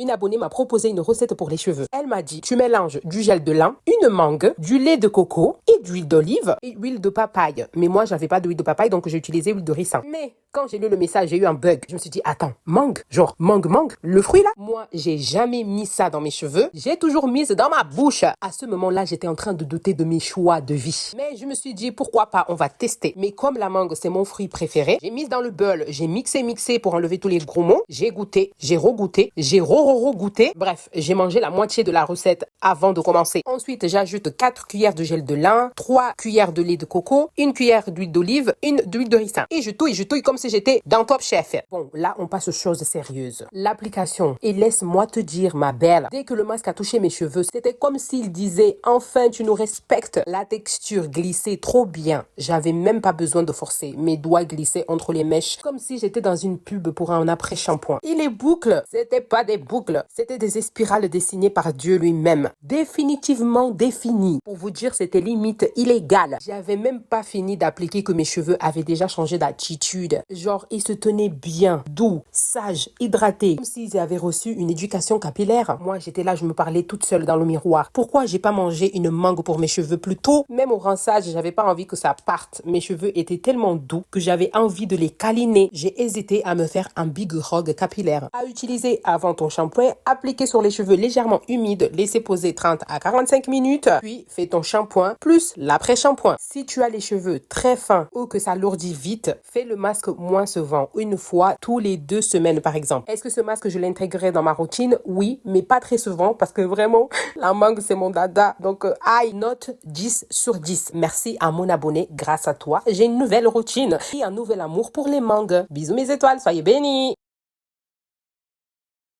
Une abonnée m'a proposé une recette pour les cheveux. Elle m'a dit, tu mélanges du gel de lin, une mangue, du lait de coco et d'huile d'olive et huile de papaye. Mais moi, j'avais pas d'huile de papaye, donc j'ai utilisé huile de ricin. Mais quand j'ai lu le message, j'ai eu un bug. Je me suis dit, attends, mangue, genre mangue, le fruit là. Moi, j'ai jamais mis ça dans mes cheveux. J'ai toujours mis dans ma bouche. À ce moment-là, j'étais en train de douter de mes choix de vie. Mais je me suis dit, pourquoi pas, on va tester. Mais comme la mangue, c'est mon fruit préféré, j'ai mis dans le bol, j'ai mixé pour enlever tous les gros mots. J'ai goûté, j'ai regoûté, j'ai goûté. Bref, j'ai mangé la moitié de la recette avant de commencer. Ensuite, j'ajoute 4 cuillères de gel de lin, 3 cuillères de lait de coco, 1 cuillère d'huile d'olive, 1 d'huile de ricin. Et je touille comme si j'étais dans Top Chef. Bon, là, on passe aux choses sérieuses. L'application. Et laisse-moi te dire, ma belle, dès que le masque a touché mes cheveux, c'était comme s'il disait, enfin, tu nous respectes. La texture glissait trop bien. J'avais même pas besoin de forcer. Mes doigts glissaient entre les mèches, comme si j'étais dans une pub pour un après-shampoing. Et les boucles, c'était pas des boucles, c'était des spirales dessinées par Dieu lui-même. Définitivement définies. Pour vous dire, c'était limite illégal. J'avais même pas fini d'appliquer que mes cheveux avaient déjà changé d'attitude. Genre, ils se tenaient bien, doux, sages, hydratés, comme s'ils avaient reçu une éducation capillaire. Moi, j'étais là, je me parlais toute seule dans le miroir. Pourquoi j'ai pas mangé une mangue pour mes cheveux plus tôt? Même au rinçage, j'avais pas envie que ça parte. Mes cheveux étaient tellement doux que j'avais envie de les câliner. J'ai hésité à me faire un big rog capillaire. À utiliser avant ton shampoing, appliquer sur les cheveux légèrement humides, laisser poser 30 à 45 minutes, puis fais ton shampoing plus l'après-shampoing. Si tu as les cheveux très fins ou que ça lourdit vite, fais le masque moins souvent, une fois tous les 2 semaines par exemple. Est-ce que ce masque, je l'intégrerai dans ma routine? Oui, mais pas très souvent parce que vraiment, la mangue, c'est mon dada. Donc, I note 10 sur 10. Merci à mon abonné. Grâce à toi, j'ai une nouvelle routine et un nouvel amour pour les mangues. Bisous mes étoiles, soyez bénis!